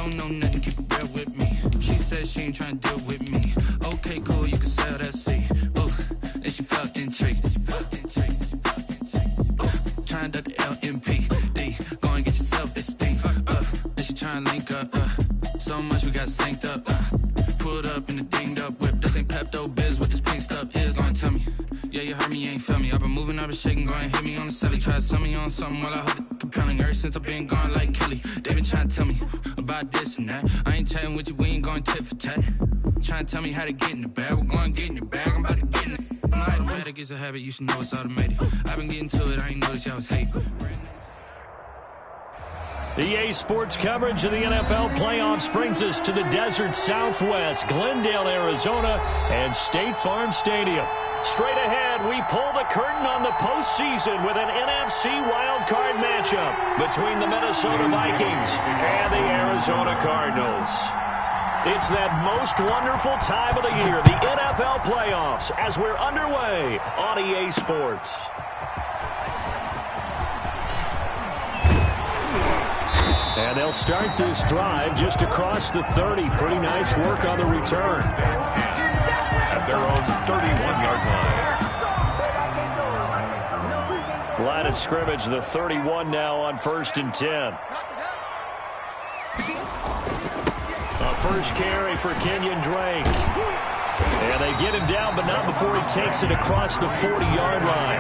don't know nothing, keep it real with me. She said she ain't trying to deal with me. Okay, cool, you can sell that seat. Ooh, and she felt intrigued. Trying to the LMPD. Go and get your self-esteem. And she trying to link up. So much we got synced up. Pulled up in the dinged up whip. This ain't Pepto-Biz, what this pink stuff is. Gonna tell me. Yeah, you heard me, you ain't feel me. I've been moving, I've been shaking, go and hit me on the celly. Try to sell me on something while I hold it compelling. Ever since I've been gone like Kelly, they been trying to tell me about this and that. I ain't chatting with you, we ain't going tit for tat. Trying to tell me how to get in the bag. We're going to get in your bag, I'm about to get in it. I'm like, the way that gets a habit, you should know it's automated. I've been getting to it, I ain't noticed y'all was hating. EA Sports coverage of the NFL playoffs brings us to the desert Southwest, Glendale, Arizona, and State Farm Stadium. Straight ahead, we pull the curtain on the postseason with an NFC wildcard matchup between the Minnesota Vikings and the Arizona Cardinals. It's that most wonderful time of the year, the NFL playoffs, as we're underway on EA Sports. And they'll start this drive just across the 30. Pretty nice work on the return. At their own 31-yard line. Line of scrimmage, the 31 now on 1st and 10. A first carry for Kenyon Drake. And they get him down, but not before he takes it across the 40-yard line.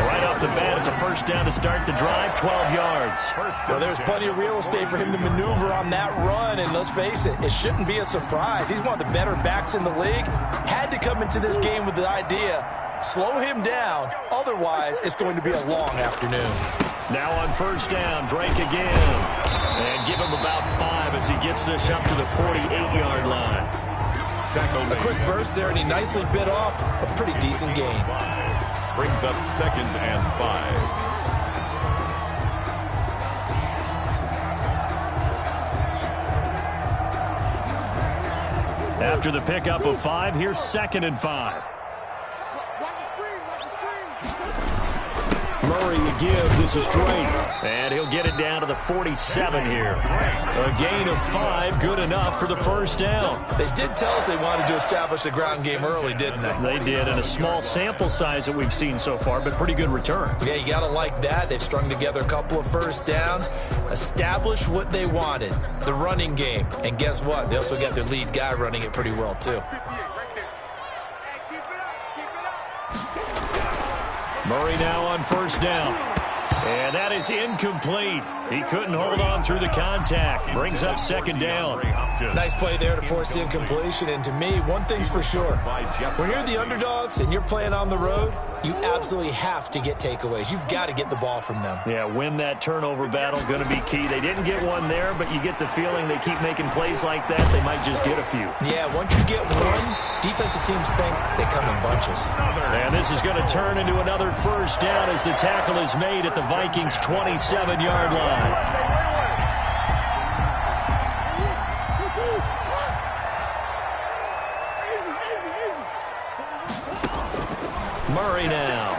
Right off the bat, it's a first down to start the drive, 12 yards. Well, there's plenty of real estate for him to maneuver on that run, and let's face it, it shouldn't be a surprise. He's one of the better backs in the league. Had to come into this game with the idea, slow him down, otherwise it's going to be a long afternoon. Now on first down, Drake again. And give him about 5 as he gets this up to the 48-yard line. A quick burst there, and he nicely bit off a pretty decent gain. Brings up 2nd and 5. After the pickup of 5, here's 2nd and 5. Murray to give. This is Drake. And he'll get it down to the 47 here. A gain of 5, good enough for the first down. They did tell us they wanted to establish the ground game early, didn't they? They did, and a small sample size that we've seen so far, but pretty good return. Yeah, you got to like that. They've strung together a couple of first downs, established what they wanted, the running game. And guess what? They also got their lead guy running it pretty well, too. Murray now on first down. And that is incomplete. He couldn't hold on through the contact. Brings up 2nd down. Nice play there to force the incompletion. And to me, one thing's for sure. When you're the underdogs and you're playing on the road, you absolutely have to get takeaways. You've got to get the ball from them. Yeah, win that turnover battle, going to be key. They didn't get one there, but you get the feeling they keep making plays like that, they might just get a few. Yeah, once you get one, defensive teams think they come in bunches. And this is going to turn into another first down as the tackle is made at the Vikings' 27-yard line. Murray now.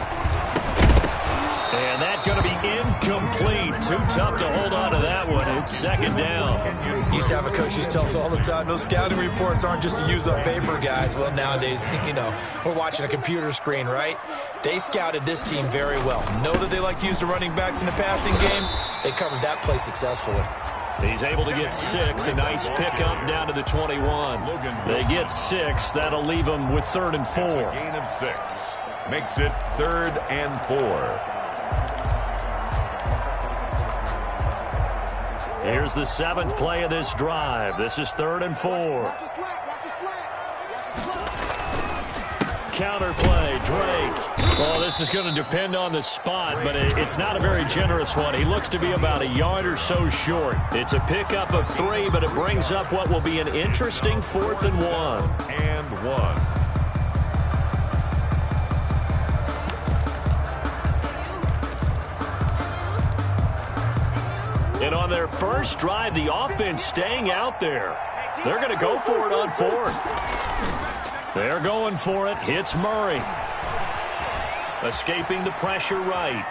And that's going to be incomplete. Too tough to hold on to that one. It's 2nd down. Used to have a coach who tells us all the time, those scouting reports aren't just to use up paper, guys. Well, nowadays, we're watching a computer screen, right? They scouted this team very well. Know that they like to use the running backs in the passing game. They covered that play successfully. He's able to get 6. A nice pickup down to the 21. They get 6. That'll leave them with 3rd and 4. Gain of 6. Makes it 3rd and 4. Here's the 7th play of this drive. This is 3rd and 4. Counter play, Drake. Well, this is going to depend on the spot, but it's not a very generous one. He looks to be about a yard or so short. It's a pickup of 3, but it brings up what will be an interesting 4th and 1. And 1. And on their first drive, the offense staying out there. They're going to go for it on 4th. They're going for it. Hits Murray. Escaping the pressure right.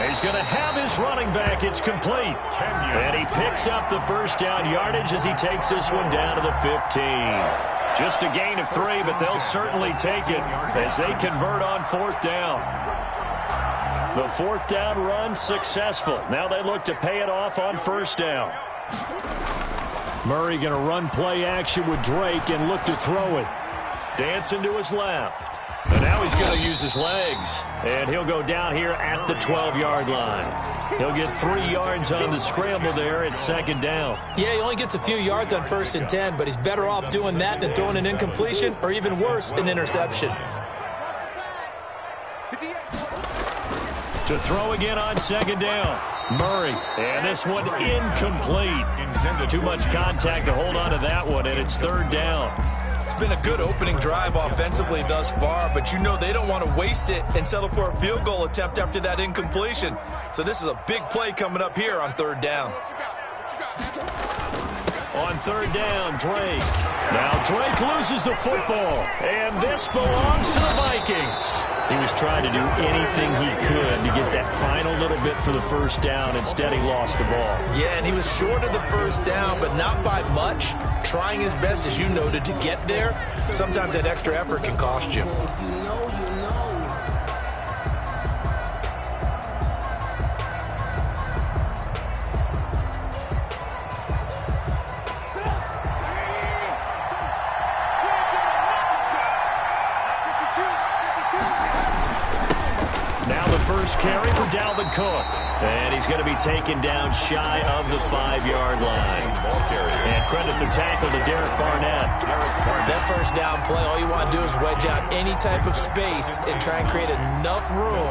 He's going to have his running back. It's complete. And he picks up the first down yardage as he takes this one down to the 15. Just a gain of 3, but they'll certainly take it as they convert on 4th down. The 4th down run successful. Now they look to pay it off on 1st down. Murray going to run play action with Drake and look to throw it. Dancing to his left. And now he's going to use his legs. And he'll go down here at the 12-yard line. He'll get 3 yards on the scramble there at 2nd down. Yeah, he only gets a few yards on 1st and 10, but he's better off doing that than throwing an incompletion or even worse, an interception. To throw again on 2nd down. Murray. And this one incomplete. Too much contact to hold on to that one, and it's 3rd down. It's been a good opening drive offensively thus far, but you know they don't want to waste it and settle for a field goal attempt after that incompletion. So this is a big play coming up here on 3rd down. On 3rd down, Drake. Now Drake loses the football, and this belongs to the Vikings. He was trying to do anything he could to get that final little bit for the 1st down. Instead, he lost the ball. Yeah, and he was short of the 1st down, but not by much. Trying his best, as you noted, to get there. Sometimes that extra effort can cost you. First carry for Dalvin Cook. And he's going to be taken down shy of the 5-yard line. And credit the tackle to Derek Barnett. That 1st down play, all you want to do is wedge out any type of space and try and create enough room.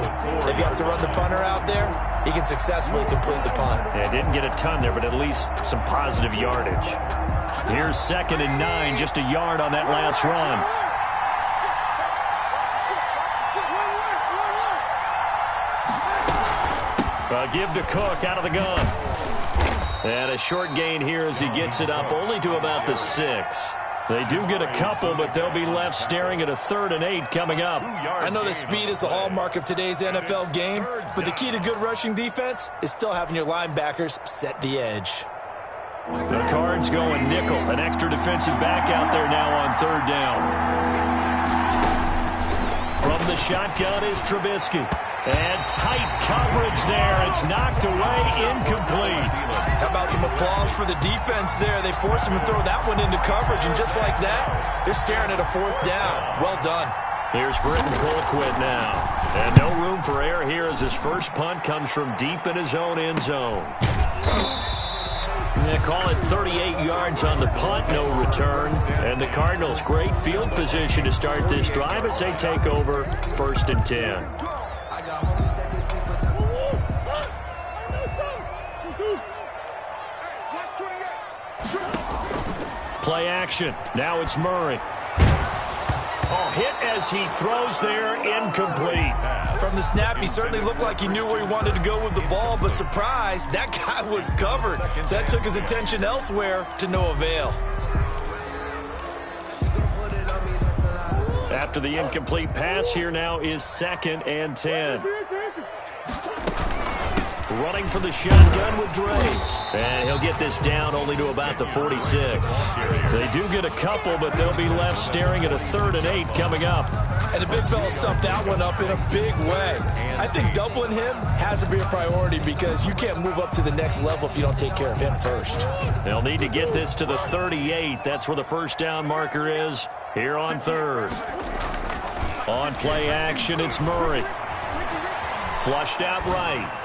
If you have to run the punter out there, he can successfully complete the punt. Yeah, didn't get a ton there, but at least some positive yardage. Here's 2nd and 9, just a yard on that last run. Give to Cook out of the gun. And a short gain here as he gets it up only to about the 6. They do get a couple, but they'll be left staring at a 3rd and 8 coming up. I know that speed is the hallmark of today's NFL game, but the key to good rushing defense is still having your linebackers set the edge. The Cards going nickel. An extra defensive back out there now on 3rd down. From the shotgun is Trubisky. And tight coverage there. It's knocked away, incomplete. How about some applause for the defense there? They forced him to throw that one into coverage, and just like that, they're staring at a 4th down. Well done. Here's Britton Colquitt now. And no room for error here as his first punt comes from deep in his own end zone. They call it 38 yards on the punt, no return. And the Cardinals, great field position to start this drive as they take over 1st and 10. Play action. Now it's Murray. Oh, hit as he throws there, incomplete. From the snap, he certainly looked like he knew where he wanted to go with the ball, but surprise, that guy was covered. So that took his attention elsewhere to no avail. After the incomplete pass, here now is 2nd and 10. Running for the shotgun with Drake. And he'll get this down only to about the 46. They do get a couple, but they'll be left staring at a 3rd and 8 coming up. And the big fella stuffed that one up in a big way. I think doubling him has to be a priority because you can't move up to the next level if you don't take care of him first. They'll need to get this to the 38. That's where the 1st down marker is here on 3rd. On play action, it's Murray. Flushed out right.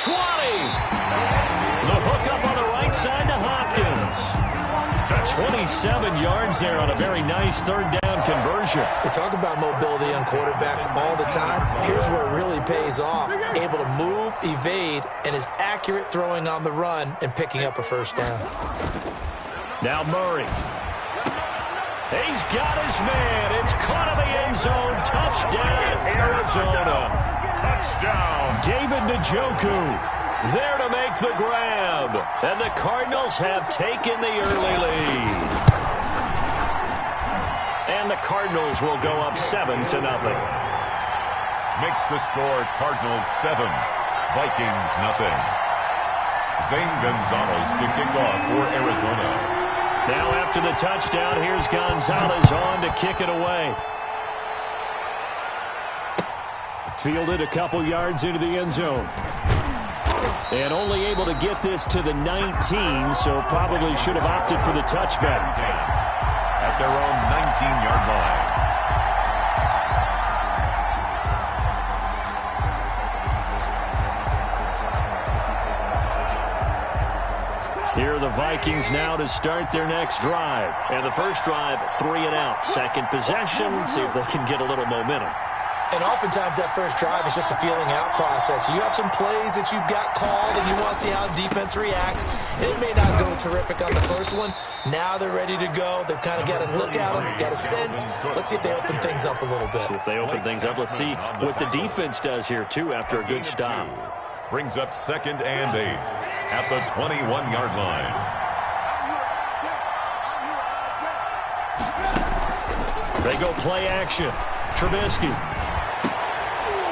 20. The hook up on the right side to Hopkins. 27 yards there on a very nice 3rd down conversion. They talk about mobility on quarterbacks all the time. Here's where it really pays off. Able to move, evade, and is accurate throwing on the run and picking up a 1st down. Now Murray. He's got his man. It's caught in the end zone. Touchdown, Arizona. Touchdown. David Njoku there to make the grab. And the Cardinals have taken the early lead. And the Cardinals will go up 7-0. makes the score Cardinals 7, Vikings nothing. Zane Gonzalez to kick off for Arizona. Now after the touchdown, here's Gonzalez on to kick it away. Fielded a couple yards into the end zone. And only able to get this to the 19, so probably should have opted for the touchback. At their own 19-yard line. Here are the Vikings now to start their next drive. And the first drive, 3 and out. Second possession, see if they can get a little momentum. And oftentimes that first drive is just a feeling out process. You have some plays that you've got called and you want to see how the defense reacts. It may not go terrific on the first one. Now they're ready to go. They've kind of got to look at them, got a sense. Let's see if they open things up a little bit. See if they open things up. Let's see what the defense does here, too, after a good stop. Brings up 2nd and 8 at the 21-yard line. They go play action. Trubisky.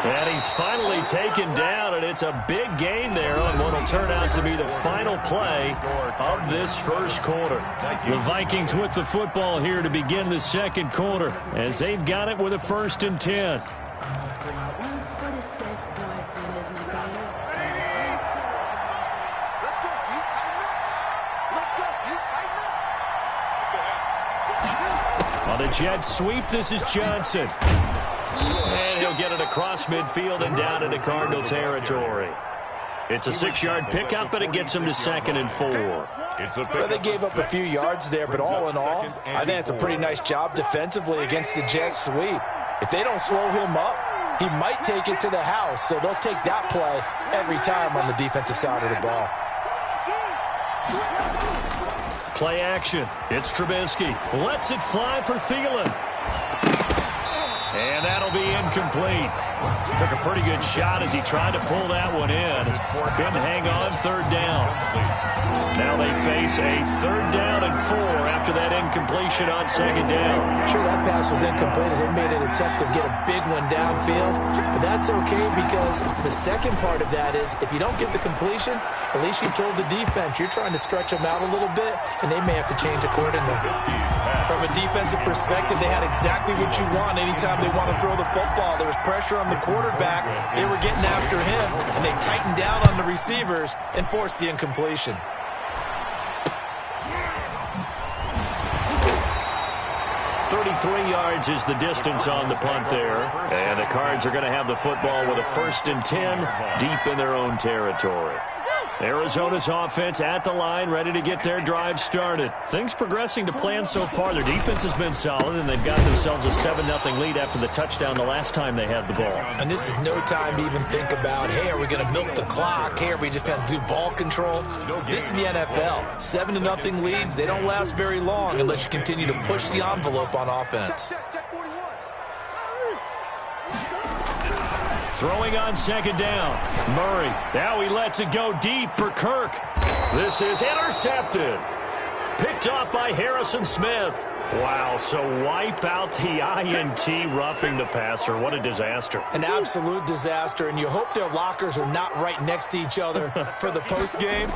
And he's finally taken down, and it's a big gain there on what will turn out to be the final play of this first quarter. The Vikings with the football here to begin the second quarter, as they've got it with a 1st and 10. On the jet sweep, this is Johnson. And he'll get it across midfield and down into Cardinal territory. It's a 6-yard pickup, but it gets him to 2nd and 4. Well, they gave up a few yards there, but all in all, I think it's a pretty nice job defensively against the jet sweep. If they don't slow him up, he might take it to the house, so they'll take that play every time on the defensive side of the ball. Play action. It's Trubisky. Lets it fly for Thielen. And that'll be incomplete. Took a pretty good shot as he tried to pull that one in. Couldn't hang on, 3rd down. Now they face a 3rd down and 4 after that incompletion on 2nd down. Sure, that pass was incomplete as they made an attempt to get a big one downfield. But that's okay because the second part of that is if you don't get the completion, at least you told the defense you're trying to stretch them out a little bit, and they may have to change accordingly. From a defensive perspective, they had exactly what you want anytime they want to throw the football. There was pressure on the quarterback. They were getting after him, and they tightened down on the receivers and forced the incompletion. Yards is the distance on the punt there. And the Cards are going to have the football with a 1st and 10 deep in their own territory. Arizona's offense at the line, ready to get their drive started. Things progressing to plan so far. Their defense has been solid, and they've got themselves a 7-0 lead after the touchdown the last time they had the ball. And this is no time to even think about, hey, are we going to milk the clock? Hey, are we just going to do ball control? This is the NFL. 7-0 leads, they don't last very long unless you continue to push the envelope on offense. Throwing on 2nd down. Murray. Now he lets it go deep for Kirk. This is intercepted. Picked off by Harrison Smith. Wow, so wipe out the INT roughing the passer. What a disaster. An absolute disaster, and you hope their lockers are not right next to each other for the postgame.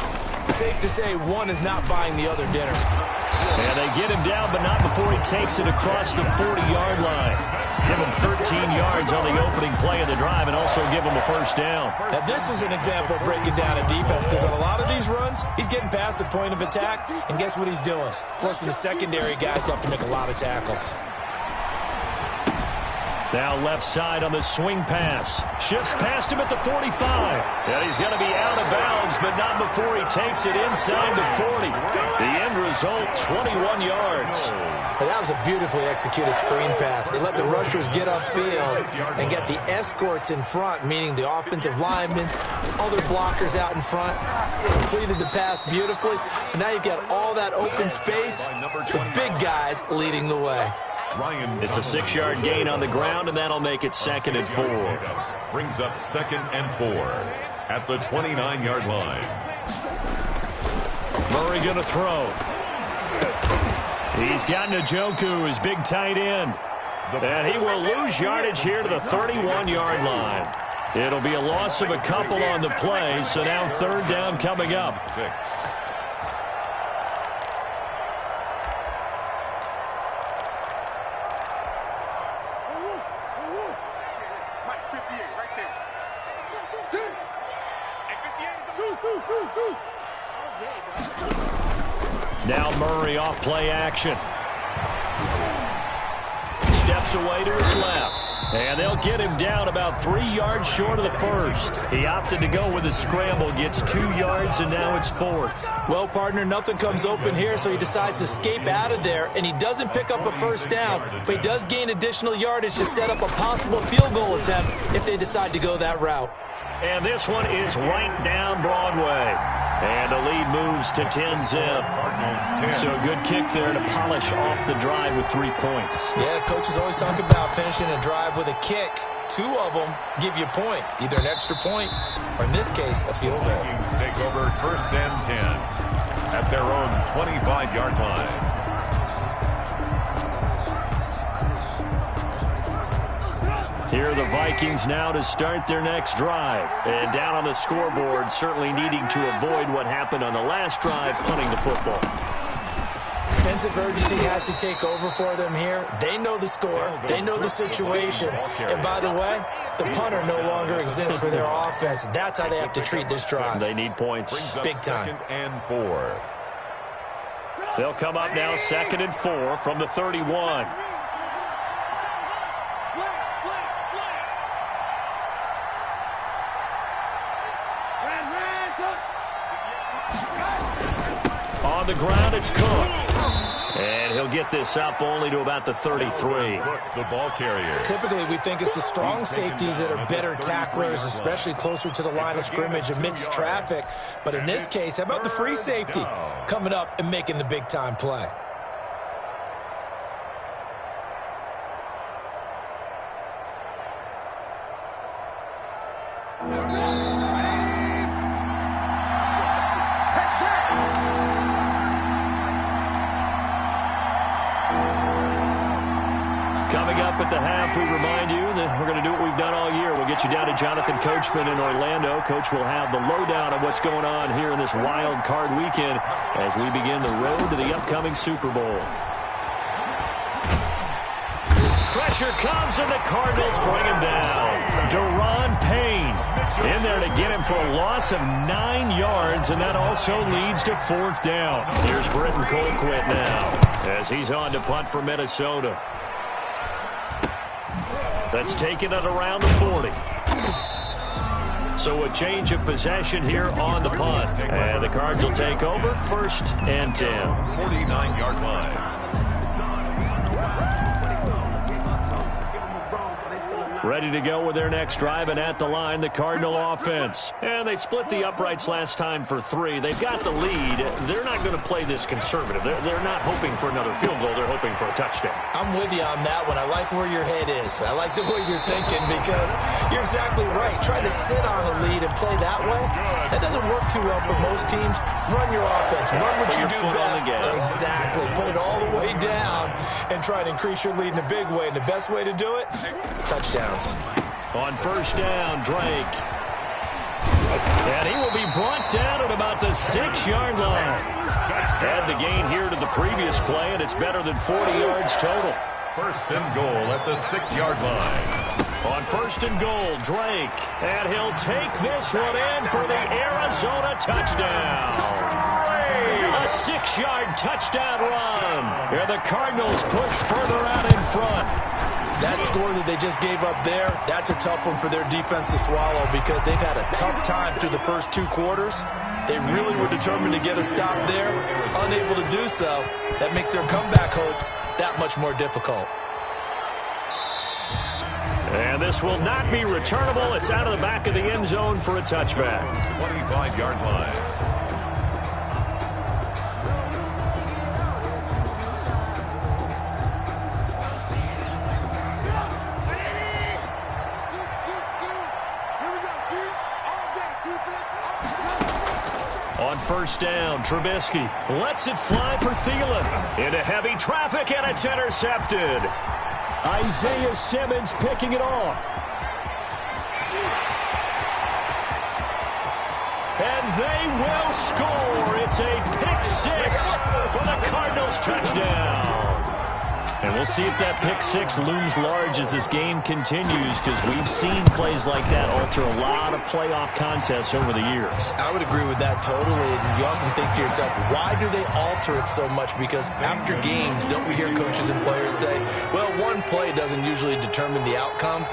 Safe to say one is not buying the other dinner. And they get him down, but not before he takes it across the 40-yard line. Give him 13 yards on the opening play of the drive and also give him a 1st down. Now, this is an example of breaking down a defense because on a lot of these runs, he's getting past the point of attack, and guess what he's doing? Forcing the secondary guys to have to make a lot of tackles. Now left side on the swing pass. Shifts past him at the 45. And he's going to be out of bounds, but not before he takes it inside the 40. The end result, 21 yards. Well, that was a beautifully executed screen pass. They let the rushers get upfield and get the escorts in front, meaning the offensive linemen, other blockers out in front. Completed the pass beautifully. So now you've got all that open space with big guys leading the way. It's a 6-yard gain on the ground, and that'll make it 2nd and 4. Brings up 2nd and 4 at the 29-yard line. Murray going to throw. He's got Njoku, his big tight end. And he will lose yardage here to the 31-yard line. It'll be a loss of a couple on the play, so now third down coming up. 6. Now Murray off play action. Steps away to his left. And they'll get him down about 3 yards short of the first. He opted to go with a scramble, gets 2 yards, and now it's fourth. Well, partner, nothing comes open here, so he decides to escape out of there, and he doesn't pick up a first down, but he does gain additional yardage to set up a possible field goal attempt if they decide to go that route. And this one is right down Broadway. And the lead moves to 10-zip. So a good kick there to polish off the drive with 3 points. Yeah, coaches always talk about finishing a drive with a kick. 2 of them give you points, either an extra point or, in this case, a field goal. Vikings take over first and 10 at their own 25-yard line. Here are the Vikings now to start their next drive. And down on the scoreboard, certainly needing to avoid what happened on the last drive, punting the football. Sense of urgency has to take over for them here. They know the score. They know the situation. And by the way, the punter no longer exists for their offense. That's how they have to treat this drive. They need points. Big time. 2nd and 4. They'll come up now 2nd and 4 from the 31. On the ground, it's Cook. And he'll get this up only to about the 33. The ball carrier. Typically, we think it's the strong safeties that are better tacklers, especially closer to the line of scrimmage amidst traffic. But in this case, how about the free safety coming up and making the big-time play? Coming up at the half, we remind you that we're going to do what we've done all year. We'll get you down to Jonathan Coachman in Orlando. Coach will have the lowdown of what's going on here in this wild card weekend as we begin the road to the upcoming Super Bowl. Pressure comes, and the Cardinals bring him down. Deron Payne in there to get him for a loss of 9 yards, and that also leads to fourth down. Here's Britton Colquitt now as he's on to punt for Minnesota. That's taken it around the 40. So a change of possession here on the punt. And the Cards will take over first and 10. 49-yard line. Ready to go with their next drive, and at the line, the Cardinal offense. And they split the uprights last time for 3. They've got the lead. They're not going to play this conservative. They're not hoping for another field goal. They're hoping for a touchdown. I'm with you on that one. I like where your head is. I like the way you're thinking because you're exactly right. Trying to sit on a lead and play that way, that doesn't work too well for most teams. Run your offense. Run what you do best. Exactly. Put it all the way down and try to increase your lead in a big way. And the best way to do it, touchdowns. On first down, Drake. And he will be brought down at about the 6-yard line. Add the gain here to the previous play, and it's better than 40 yards total. First and goal at the 6-yard line. On first and goal, Drake. And he'll take this one in for the Arizona touchdown. A 6-yard touchdown run. And the Cardinals push further out in front. That score that they just gave up there, that's a tough one for their defense to swallow because they've had a tough time through the first 2 quarters. They really were determined to get a stop there, unable to do so. That makes their comeback hopes that much more difficult. And this will not be returnable. It's out of the back of the end zone for a touchback. 25-yard line. On first down, Trubisky lets it fly for Thielen. Into heavy traffic, and it's intercepted. Isaiah Simmons picking it off. And they will score. It's a pick six for the Cardinals touchdown. And we'll see if that pick six looms large as this game continues, because we've seen plays like that alter a lot of playoff contests over the years. I would agree with that totally. And you often think to yourself, why do they alter it so much? Because after games, don't we hear coaches and players say, well, one play doesn't usually determine the outcome?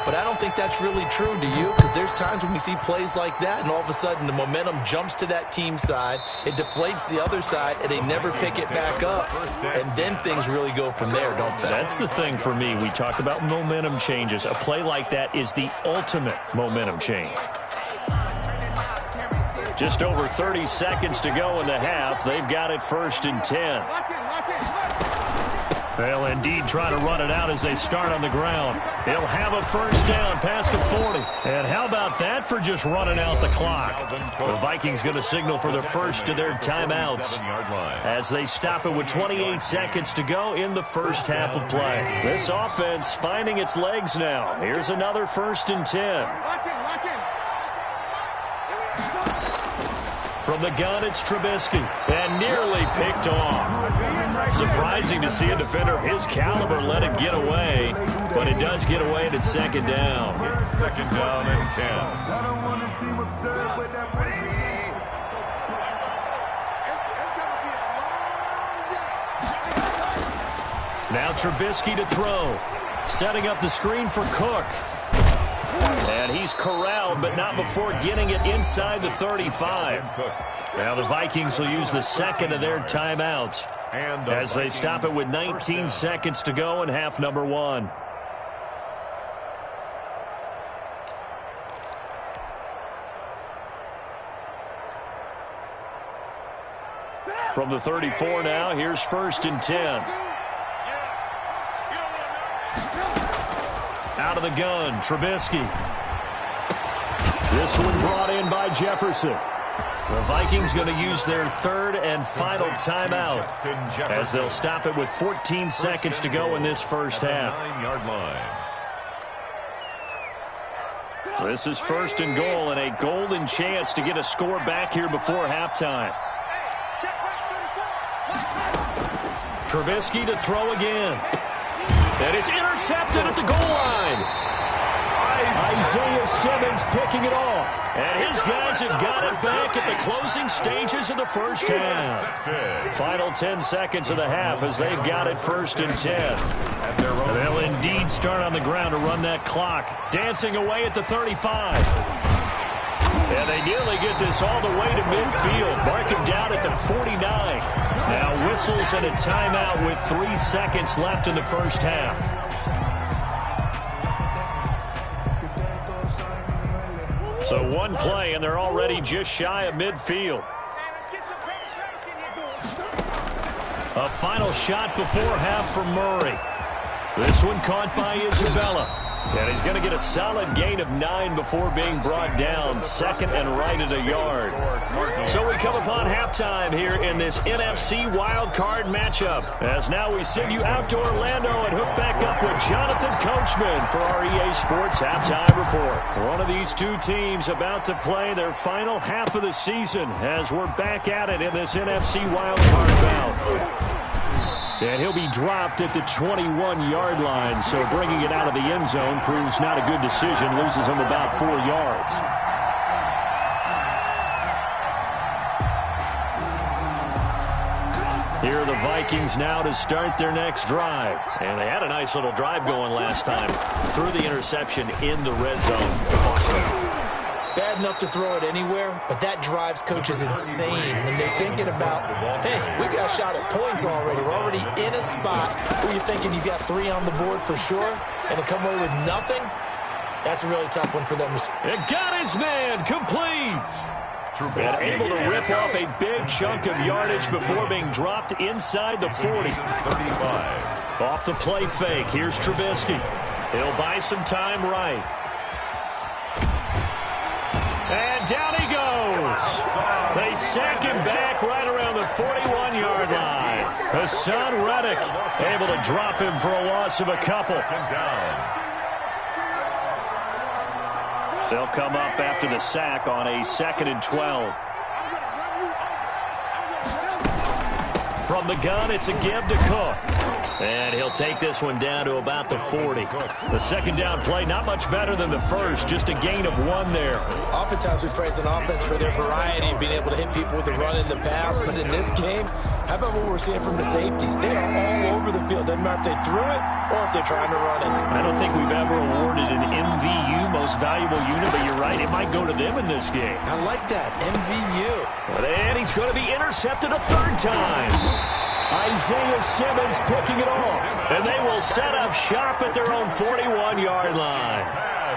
But I don't think that's really true, do you? Because there's times when we see plays like that, and all of a sudden the momentum jumps to that team side, it deflates the other side, and they never pick it back up. And then things really go from there, don't they? That's the thing for me. We talk about momentum changes. A play like that is the ultimate momentum change. Just over 30 seconds to go in the half. They've got it 1st and 10. They'll indeed try to run it out as they start on the ground. He'll have a first down past the 40. And how about that for just running out the clock? The Vikings going to signal for their first of their timeouts as they stop it with 28 seconds to go in the first half of play. This offense finding its legs now. Here's another 1st and 10. From the gun, it's Trubisky, and nearly picked off. Surprising to see a defender of his caliber let it get away, but it does get away and it's 2nd down. It's 2nd down and 10. Now Trubisky to throw, setting up the screen for Cook. And he's corralled, but not before getting it inside the 35. Now the Vikings will use the second of their timeouts as they stop it with 19 seconds to go in half number 1. From the 34 now, here's 1st and 10. Out of the gun, Trubisky. This one brought in by Jefferson. The Vikings going to use their 3rd and final timeout as they'll stop it with 14 seconds to go in this first half. 9-yard line. This is 1st and goal and a golden chance to get a score back here before halftime. Trubisky to throw again. And it's intercepted at the goal line. Isaiah Simmons picking it off. And his guys have got it back at the closing stages of the first half. Final 10 seconds of the half as they've got it 1st and 10. They'll indeed start on the ground to run that clock. Dancing away at the 35. And they nearly get this all the way to midfield. Mark him down at the 49. Now whistles and a timeout with 3 seconds left in the first half. So one play, and they're already just shy of midfield. A final shot before half from Murray. This one caught by Isabella. And he's going to get a solid gain of 9 before being brought down. 2nd and right at a yard. So we come upon halftime here in this NFC wildcard matchup. As now we send you out to Orlando and hook back up with Jonathan Coachman for our EA Sports Halftime Report. One of these two teams about to play their final half of the season as we're back at it in this NFC wildcard bout. And he'll be dropped at the 21-yard line, so bringing it out of the end zone proves not a good decision, loses him about 4 yards. Here are the Vikings now to start their next drive. And they had a nice little drive going last time through the interception in the red zone. Bad enough to throw it anywhere, but that drives coaches insane when they're thinking about, hey, we got a shot at points already. We're already in a spot where you're thinking you've got 3 on the board for sure, and to come away with nothing, that's a really tough one for them. It got his man complete. And able to rip off a big chunk of yardage before being dropped inside the 40. 35. Off the play fake, here's Trubisky. He'll buy some time right. And down he goes. They sack him back right around the 41-yard line. Hassan Reddick able to drop him for a loss of a couple. They'll come up after the sack on a 2nd and 12. From the gun, it's a give to Cook. And he'll take this one down to about the 40. The second down play, not much better than the first, just a gain of 1 there. Oftentimes we praise an offense for their variety, being able to hit people with the run in the pass. But in this game, how about what we're seeing from the safeties? They are all over the field. Doesn't matter if they threw it or if they're trying to run it. I don't think we've ever awarded an MVU, most valuable unit, but you're right, it might go to them in this game. I like that, MVU. And he's going to be intercepted a 3rd time. Isaiah Simmons picking it off. And they will set up shop at their own 41-yard line.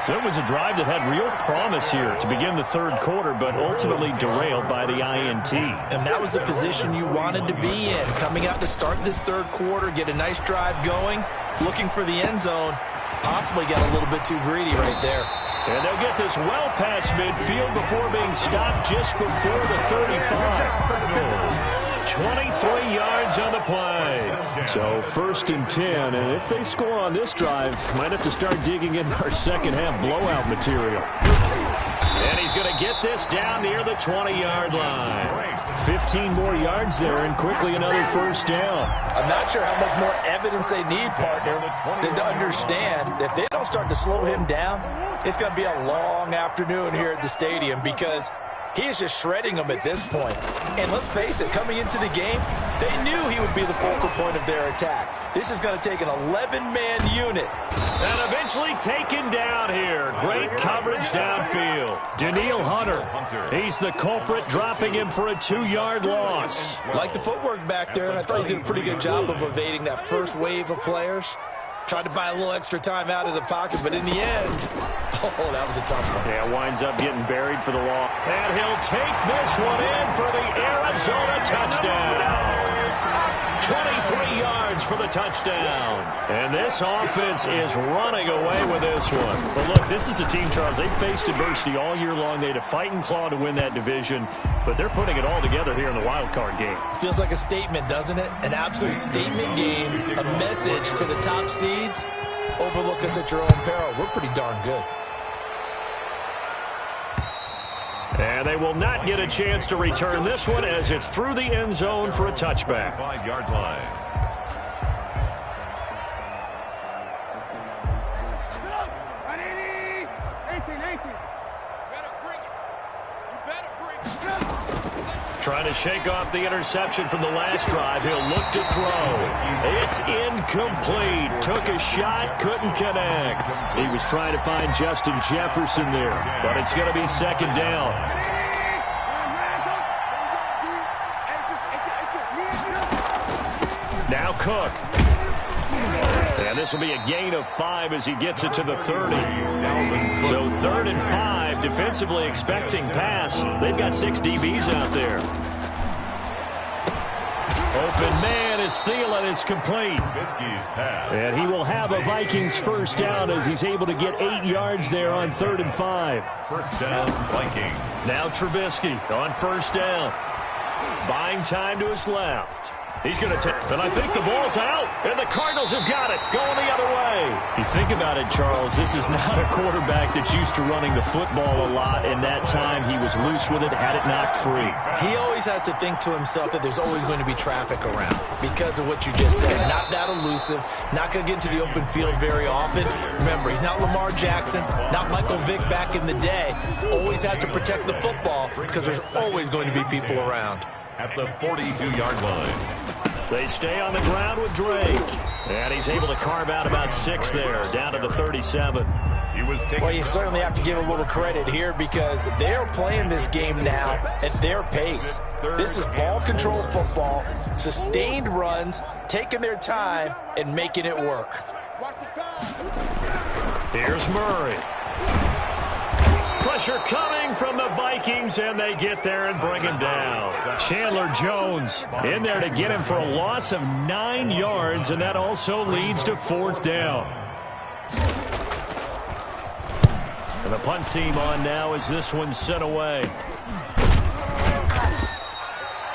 So it was a drive that had real promise here to begin the 3rd quarter, but ultimately derailed by the INT. And that was the position you wanted to be in. Coming out to start this 3rd quarter, get a nice drive going, looking for the end zone. Possibly got a little bit too greedy right there. And they'll get this well past midfield before being stopped just before the 35. 23 yards on the play. So 1st and 10, and if they score on this drive, might have to start digging in our second half blowout material. And he's going to get this down near the 20-yard line. 15 more yards there, and quickly another 1st down. I'm not sure how much more evidence they need, partner, than to understand that if they don't start to slow him down, it's going to be a long afternoon here at the stadium, because he is just shredding them at this point. And let's face it, coming into the game, they knew he would be the focal point of their attack. This is going to take an 11-man unit. And eventually taken down here. Great coverage downfield. Danielle Hunter, he's the culprit, dropping him for a 2-yard loss. Like the footwork back there, and I thought he did a pretty good job of evading that first wave of players. Tried to buy a little extra time out of the pocket, but in the end, oh, that was a tough one. Yeah, winds up getting buried for the loss. And he'll take this one in for the Arizona touchdown. 23 yards for the touchdown. And this offense is running away with this one. But look, this is a team, Charles, they faced adversity all year long. They had to fight and claw to win that division, but they're putting it all together here in the wild card game. Feels like a statement, doesn't it? An absolute statement game, a message to the top seeds. Overlook us at your own peril. We're pretty darn good. And they will not get a chance to return this one as it's through the end zone for a touchback. 5-yard line. Trying to shake off the interception from the last drive. He'll look to throw. It's incomplete. Took a shot, couldn't connect. He was trying to find Justin Jefferson there, but it's going to be 2nd down. Now Cook. And this will be a gain of 5 as he gets it to the 30. So 3rd and 5, defensively expecting pass. They've got 6 DBs out there. Open man is Thielen. It's complete. And he will have a Vikings 1st down as he's able to get 8 yards there on 3rd and 5. 1st down, Vikings. Now Trubisky on 1st down. Buying time to his left. He's going to take, and I think the ball's out, and the Cardinals have got it, going the other way. You think about it, Charles, this is not a quarterback that's used to running the football a lot, and that time he was loose with it, had it knocked free. He always has to think to himself that there's always going to be traffic around because of what you just said. Not that elusive, not going to get into the open field very often. Remember, he's not Lamar Jackson, not Michael Vick back in the day. Always has to protect the football because there's always going to be people around. At the 42-yard line. They stay on the ground with Drake. And he's able to carve out about 6 there, down to the 37. Well, you certainly have to give a little credit here because they're playing this game now at their pace. This is ball control football, sustained runs, taking their time, and making it work. Here's Murray. Pressure coming from the Vikings, and they get there and bring him down. Chandler Jones in there to get him for a loss of 9 yards, and that also leads to 4th down. And the punt team on now as this one's sent away.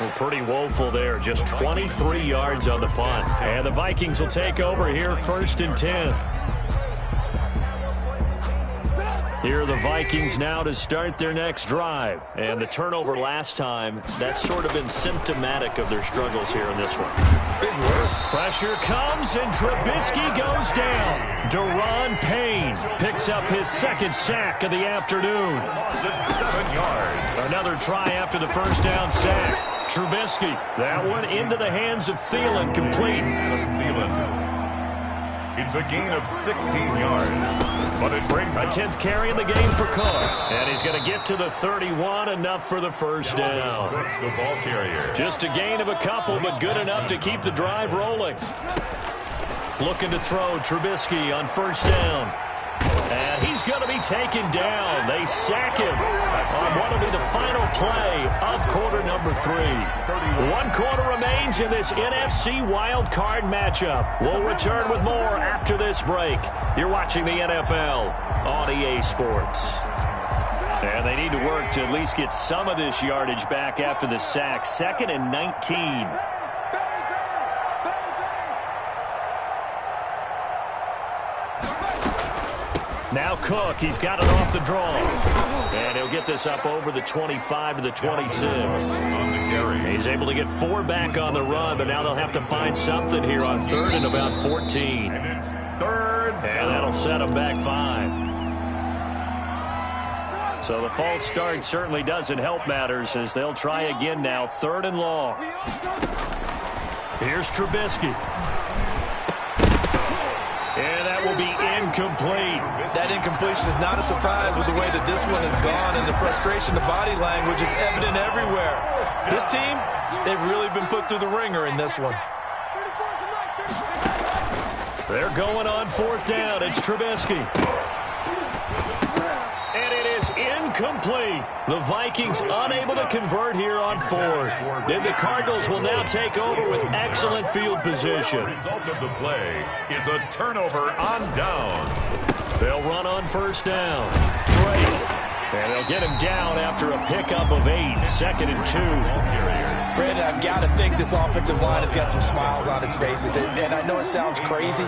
Well, pretty woeful there. Just 23 yards on the punt. And the Vikings will take over here, 1st and 10. Here are the Vikings now to start their next drive. And the turnover last time, that's sort of been symptomatic of their struggles here in this one. Big work. Pressure comes, and Trubisky goes down. Deron Payne picks up his 2nd sack of the afternoon. 7 yards. Another try after the first down sack. Trubisky, that one into the hands of Thielen, complete. It's a gain of 16 yards, but it brings a 10th carry in the game for Cook. And he's going to get to the 31, enough for the first down. The ball carrier. Just a gain of a couple, but good enough to keep the drive rolling. Looking to throw, Trubisky on 1st down. And he's going to be taken down. They sack him on what will be the final play of quarter number 3. 1 quarter remains in this NFC wild card matchup. We'll return with more after this break. You're watching the NFL on EA Sports. And they need to work to at least get some of this yardage back after the sack. 2nd and 19. Now Cook, he's got it off the draw. And he'll get this up over the 25 to the 26. On the carry. He's able to get 4 back on the run, but now they'll have to find something here on 3rd and about 14. And it's 3rd. And that'll set them back 5. So the false start certainly doesn't help matters as they'll try again now, 3rd and long. Here's Trubisky. And that will be incomplete. That incompletion is not a surprise with the way that this one has gone, and the frustration, the body language is evident everywhere. This team, they've really been put through the ringer in this one. They're going on 4th down. It's Trubisky. And it is incomplete. The Vikings unable to convert here on 4th. Then the Cardinals will now take over with excellent field position. The result of the play is a turnover on down. They'll run on 1st down. Drake. And they'll get him down after a pickup of 8. 2nd and 2. Brandon, I've got to think this offensive line has got some smiles on its faces. And I know it sounds crazy,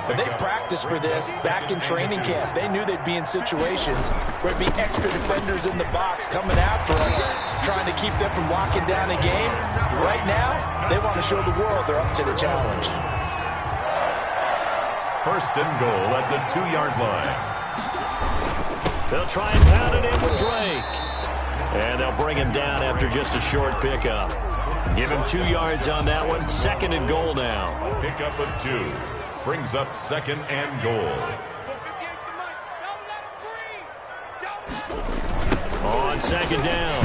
but they practiced for this back in training camp. They knew they'd be in situations where it'd be extra defenders in the box coming after them, trying to keep them from locking down a game. Right now, they want to show the world they're up to the challenge. 1st and goal at the 2-yard line. They'll try and pound it in with Drake. And they'll bring him down after just a short pickup. Give him 2 yards on that one. 2nd and goal now. A pickup of 2 brings up 2nd and goal. On 2nd down,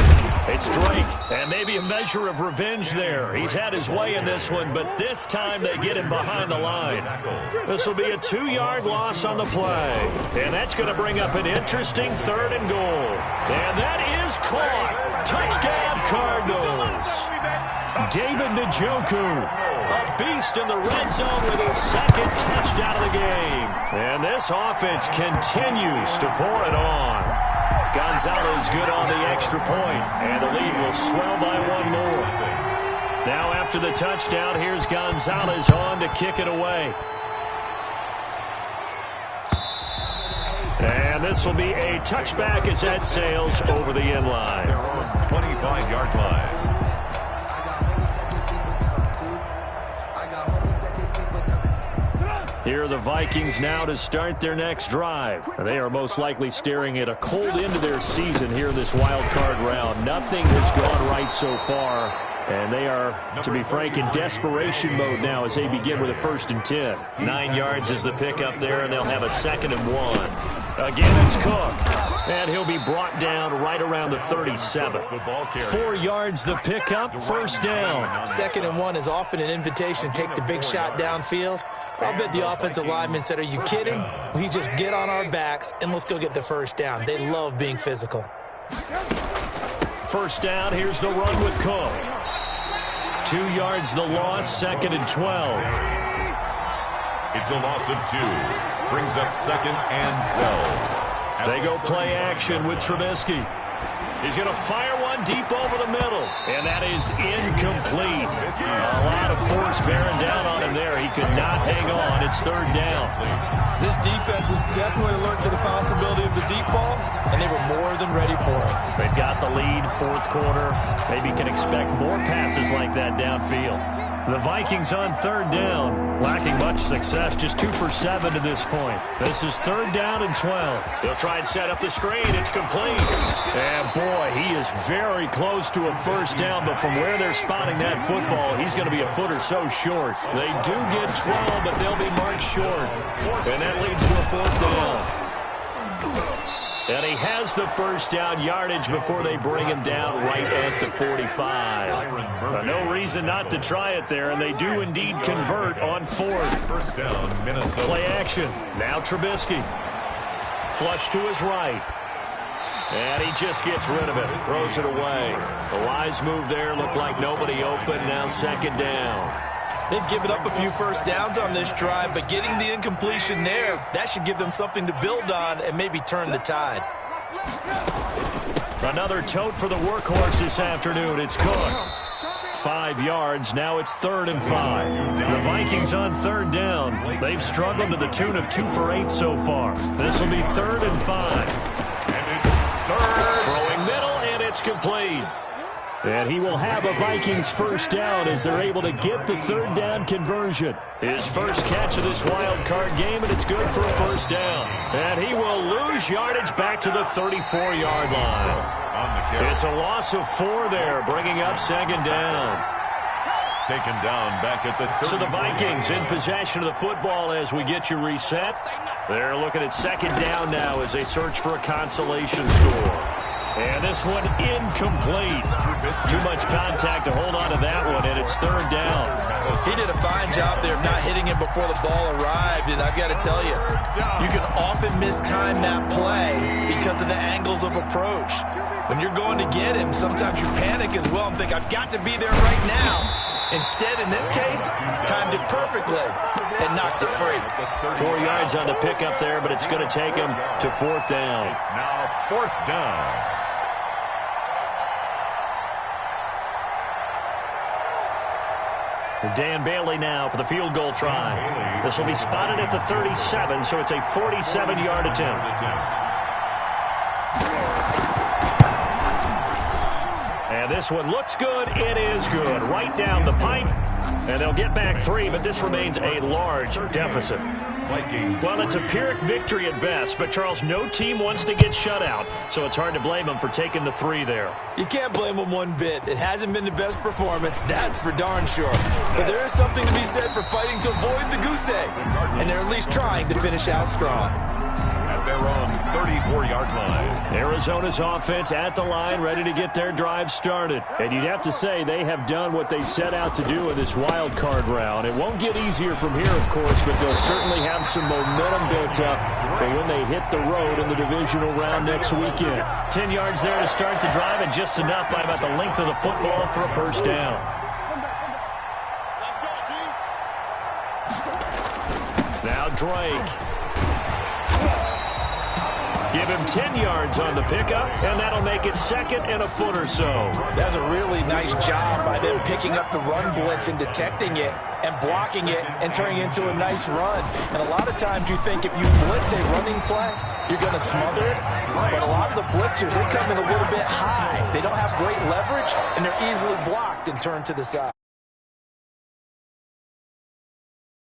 it's Drake. And maybe a measure of revenge there. He's had his way in this one, but this time they get him behind the line. This will be a 2-yard loss on the play. And that's going to bring up an interesting 3rd and goal. And that is caught. Touchdown, Cardinals. David Njoku, a beast in the red zone with his 2nd touchdown of the game. And this offense continues to pour it on. Gonzalez good on the extra point, and the lead will swell by 1 more. Now after the touchdown, here's Gonzalez on to kick it away. And this will be a touchback as that sails over the end line. 25-yard line. Here are the Vikings now to start their next drive. They are most likely staring at a cold end to their season here in this wild card round. Nothing has gone right so far, and they are, to be frank, in desperation mode now as they begin with a 1st and 10. 9 yards is the pickup there, and they'll have a 2nd and 1. Again, it's Cook, and he'll be brought down right around the 37. 4 yards the pickup, 1st down. 2nd and 1 is often an invitation to take the big shot downfield. I'll bet the offensive lineman said, "Are you kidding? We just get on our backs and let's go get the 1st down." They love being physical. 1st down, here's the run with Cook. 2 yards the loss, 2nd and 12. It's a loss of 2. Brings up 2nd and 12. They go play action with Trubisky. He's going to fire one one deep over the middle, and that is incomplete. A lot of force bearing down on him there. He could not hang on. It's third down. This defense was definitely alert to the possibility of the deep ball, and they were more than ready for it. They've got the lead, fourth quarter. Maybe can expect more passes like that downfield. The Vikings on third down, lacking much success, just 2 for 7 to this point. This is third down and 12. He'll try and set up the screen. It's complete. And boy, he is very close to a first down, but from where they're spotting that football, he's going to be a foot or so short. They do get 12, but they'll be marked short. And that leads to a fourth down. And he has the first down yardage before they bring him down right at the 45. No reason not to try it there, and they do indeed convert on fourth. First down, Minnesota. Play action. Now Trubisky. Flush to his right. And he just gets rid of it. Throws it away. The wise move there. Looked like nobody open. Now second down. They've given up a few first downs on this drive, but getting the incompletion there, that should give them something to build on and maybe turn the tide. Another tote for the workhorse this afternoon. It's Cook. 5 yards. Now it's 3rd and 5. The Vikings on third down. They've struggled to the tune of 2 for 8 so far. This will be 3rd and 5. And it's third. Throwing middle, and it's complete. And he will have a Vikings first down as they're able to get the third down conversion. His first catch of this wild card game, and it's good for a first down. And he will lose yardage back to the 34-yard line. It's a loss of 4 there, bringing up second down. Taken down back at the 30. So the Vikings in possession of the football as we get you reset. They're looking at second down now as they search for a consolation score. And this one incomplete. Too much contact to hold on to that one, and it's third down. He did a fine job there of not hitting him before the ball arrived, and I've got to tell you, you can often mistime that play because of the angles of approach. When you're going to get him, sometimes you panic as well and think, I've got to be there right now. Instead, in this case, timed it perfectly and knocked it free. 4 yards on the pickup there, but it's going to take him to fourth down. It's now fourth down. Dan Bailey now for the field goal try. This will be spotted at the 37, so it's a 47-yard attempt. And this one looks good. It is good. Right down the pipe. And they'll get back 3, but this remains a large deficit. Well, it's a Pyrrhic victory at best, but, Charles, no team wants to get shut out, so it's hard to blame them for taking the 3 there. You can't blame them one bit. It hasn't been the best performance, that's for darn sure. But there is something to be said for fighting to avoid the goose egg, and they're at least trying to finish out strong. At their own 34-yard line. Arizona's offense at the line, ready to get their drive started. And you'd have to say they have done what they set out to do in this wild card round. It won't get easier from here, of course, but they'll certainly have some momentum built up for when they hit the road in the divisional round next weekend. 10 yards there to start the drive, and just enough by about the length of the football for a first down. Now Drake. Give him 10 yards on the pickup, and that'll make it second and a foot or so. That's a really nice job by them picking up the run blitz and detecting it and blocking it and turning it into a nice run. And a lot of times you think if you blitz a running play, you're going to smother it. But a lot of the blitzers, they come in a little bit high. They don't have great leverage, and they're easily blocked and turned to the side.